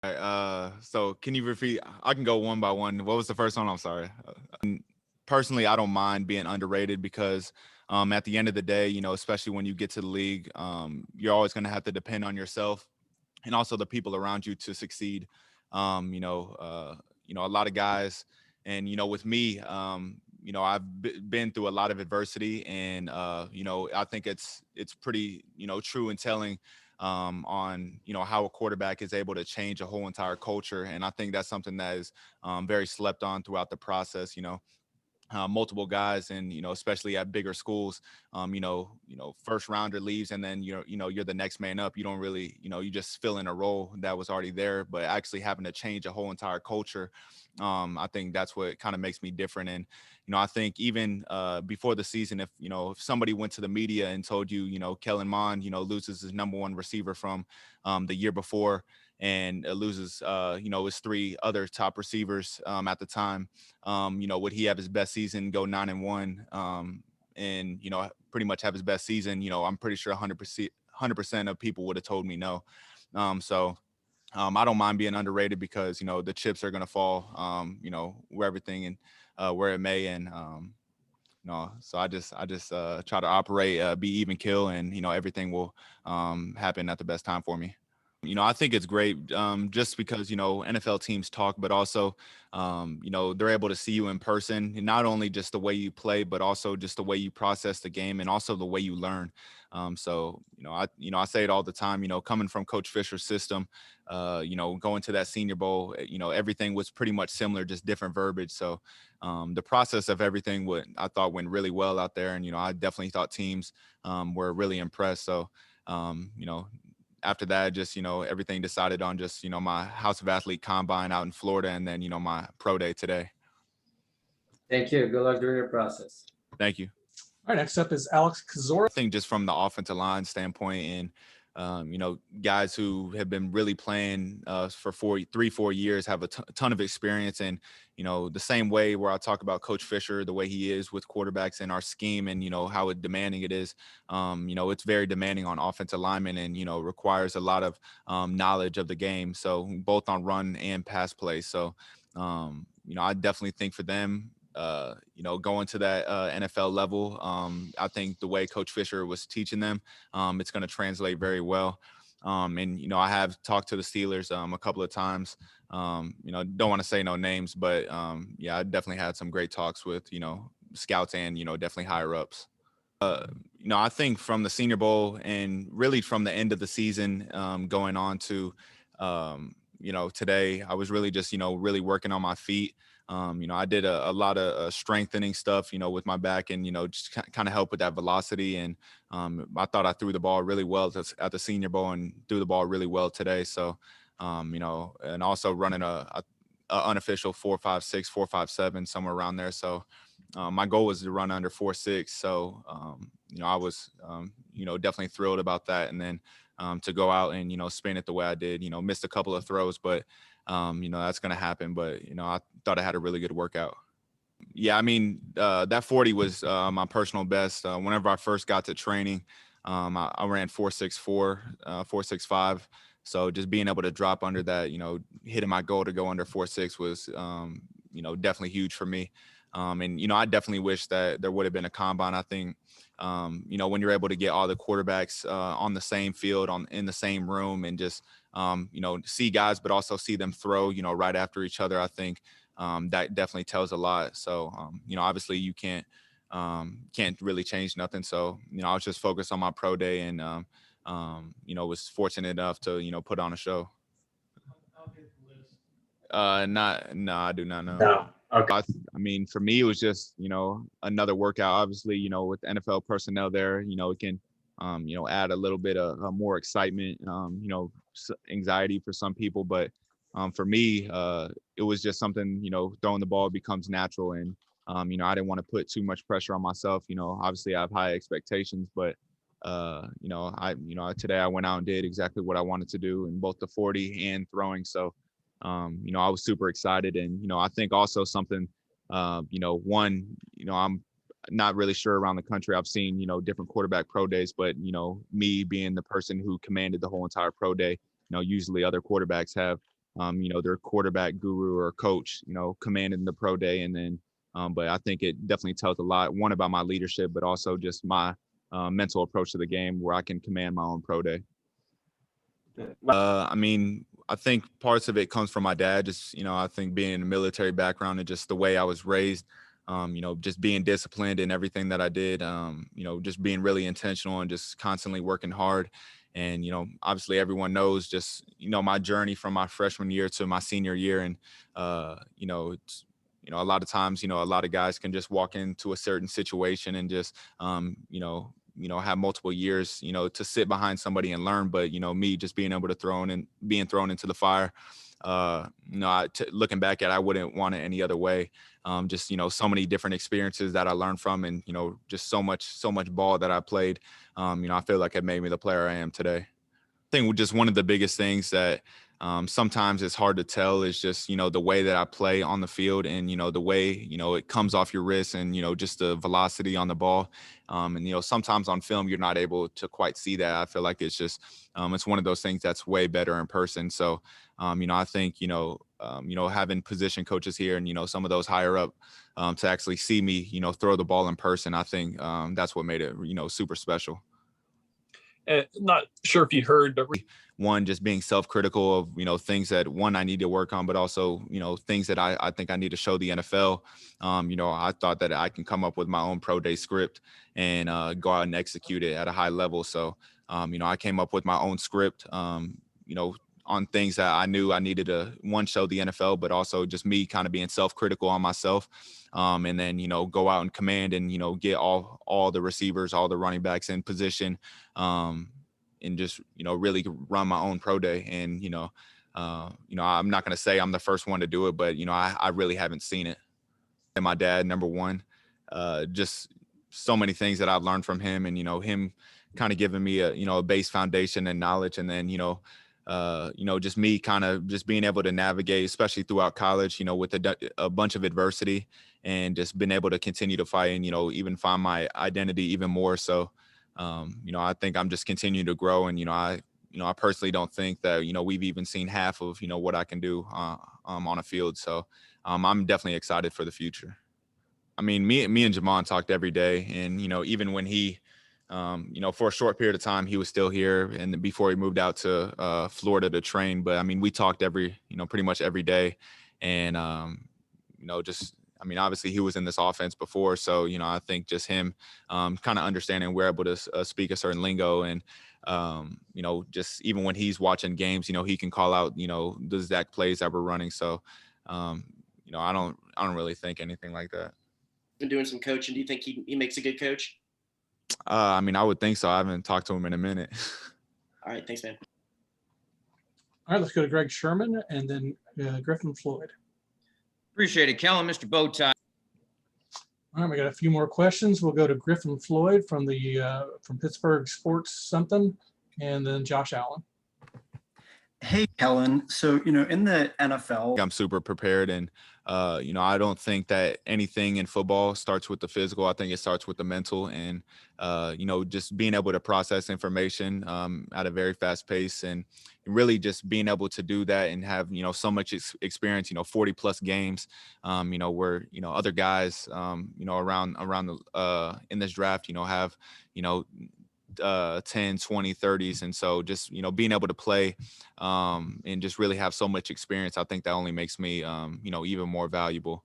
All right, so can you repeat? I can go one by one. What was the first one? I'm sorry. Personally, I don't mind being underrated because at the end of the day, especially when you get to the league, you're always going to have to depend on yourself and also the people around you to succeed. A lot of guys, and with me, been through a lot of adversity, and I think it's pretty true and telling on how a quarterback is able to change a whole entire culture, and I think that's something that is very slept on throughout the process. Multiple guys, and especially at bigger schools, first rounder leaves, and then you're the next man up. You don't really, you just fill in a role that was already there, but actually having to change a whole entire culture, I think that's what kind of makes me different. And I think even before the season, if somebody went to the media and told you, Kellen Mond, loses his number one receiver from the year before, and loses his three other top receivers at the time, would he have his best season, go 9-1, and pretty much have his best season? I'm pretty sure 100% of people would have told me no. I don't mind being underrated because the chips are gonna fall, where everything and where it may, and no. So I just try to operate, be even kill, and everything will happen at the best time for me. I think it's great, just because NFL teams talk, but also they're able to see you in person, and not only just the way you play, but also just the way you process the game, and also the way you learn. I say it all the time. Coming from Coach Fisher's system, going to that Senior Bowl, everything was pretty much similar, just different verbiage. So the process of everything, I thought went really well out there, and I definitely thought teams were really impressed. So um, you know, after that, just everything decided on just my House of Athlete combine out in Florida, and then my pro day today. Thank you. Good luck during your process. Thank you. All right, next up is Alex Kazora. I think just from the offensive line standpoint, and guys who have been really playing for 4 years have a ton of experience, and the same way where I talk about Coach Fisher, the way he is with quarterbacks and our scheme, and how demanding it is. It's very demanding on offensive linemen, and requires a lot of knowledge of the game. So both on run and pass play. So I definitely think for them, going to that NFL level, I think the way Coach Fisher was teaching them, it's going to translate very well. And I have talked to the Steelers a couple of times. Don't want to say no names, but yeah, I definitely had some great talks with scouts and definitely higher ups. I think from the Senior Bowl and really from the end of the season, going on to today, I was really just really working on my feet. I did a lot of strengthening stuff, with my back, and just kind of help with that velocity. And I thought I threw the ball really well at the Senior Bowl, and threw the ball really well today. So, and also running a unofficial 4.56, 4.57, somewhere around there. So my goal was to run under 4.6. So I was definitely thrilled about that. And then to go out and spin it the way I did, missed a couple of throws, but that's going to happen. But I thought I had a really good workout. Yeah, I mean, that 40 was my personal best. Whenever I first got to training, I ran 4.64, 4.65. So just being able to drop under that, hitting my goal to go under 4.6 was, definitely huge for me. And I definitely wish that there would have been a combine. I think, when you're able to get all the quarterbacks on the same field, in the same room, and just see guys, but also see them throw, right after each other, I think that definitely tells a lot. So, obviously you can't really change nothing. So, I was just focused on my pro day, and, was fortunate enough to, put on a show. Not, no, I do not know. No. Okay. I mean, for me, it was just, another workout. Obviously, with NFL personnel there, it can, add a little bit of more excitement, anxiety for some people. But for me, it was just something, throwing the ball becomes natural. And, I didn't want to put too much pressure on myself. Obviously I have high expectations, but, today I went out and did exactly what I wanted to do in both the 40 and throwing. So, I was super excited. And, I think also something, one, I'm not really sure around the country. I've seen, different quarterback pro days, but, me being the person who commanded the whole entire pro day, usually other quarterbacks have their quarterback guru or coach, commanding the pro day. And then, but I think it definitely tells a lot, one, about my leadership, but also just my mental approach to the game where I can command my own pro day. I think parts of it comes from my dad. Just, I think being in a military background and just the way I was raised, just being disciplined in everything that I did, just being really intentional and just constantly working hard. And, obviously everyone knows just, my journey from my freshman year to my senior year. And, it's, a lot of times, a lot of guys can just walk into a certain situation and just, have multiple years, to sit behind somebody and learn. But, me just being able to being thrown into the fire, looking back at it, I wouldn't want it any other way. Just, so many different experiences that I learned from, and, just so much ball that I played. I feel like it made me the player I am today. I think just one of the biggest things that sometimes it's hard to tell is just, the way that I play on the field, and, the way, it comes off your wrist, and, just the velocity on the ball. And, sometimes on film, you're not able to quite see that. I feel like it's just, it's one of those things that's way better in person. So, I think, having position coaches here and, some of those higher up to actually see me, throw the ball in person, I think that's what made it, super special. Not sure if you heard, but one, just being self-critical of, things that, one, I need to work on, but also, things that I think I need to show the NFL. I thought that I can come up with my own pro day script and go out and execute it at a high level. So, I came up with my own script, on things that I knew I needed to, one, show the NFL, but also just me kind of being self-critical on myself. And then, go out and command and, get all the receivers, all the running backs in position, and just, really run my own pro day. And, I'm not going to say I'm the first one to do it, but, I really haven't seen it. And my dad, number one, just so many things that I've learned from him, and, him kind of giving me a base foundation and knowledge. And then, just me kind of just being able to navigate, especially throughout college, with a bunch of adversity, and just been able to continue to fight and, even find my identity even more. So, I think I'm just continuing to grow. And, I personally don't think that, we've even seen half of, what I can do on a field. So I'm definitely excited for the future. I mean, me and Jamon talked every day, and, even when he, for a short period of time, he was still here, and before he moved out to Florida to train. But I mean, we talked pretty much every day. And, obviously he was in this offense before. So, I think just him kind of understanding we're able to speak a certain lingo. And, just even when he's watching games, he can call out, the exact plays that we're running. So, I don't really think anything like that. Been doing some coaching. Do you think he makes a good coach? I would think so. I haven't talked to him in a minute. All right. Thanks, man. All right, let's go to Greg Sherman and then Griffin Floyd. Appreciate it, Kellen. Mr. Bowtie. All right, we got a few more questions. We'll go to Griffin Floyd from Pittsburgh Sports something, and then Josh Allen. Hey, Kellen. So, in the NFL, I'm super prepared, and I don't think that anything in football starts with the physical. I think it starts with the mental, and just being able to process information at a very fast pace, and really just being able to do that and have so much experience, 40 plus games, where other guys around the in this draft have 10, 20, 30s. And so just, being able to play and just really have so much experience, I think that only makes me, even more valuable.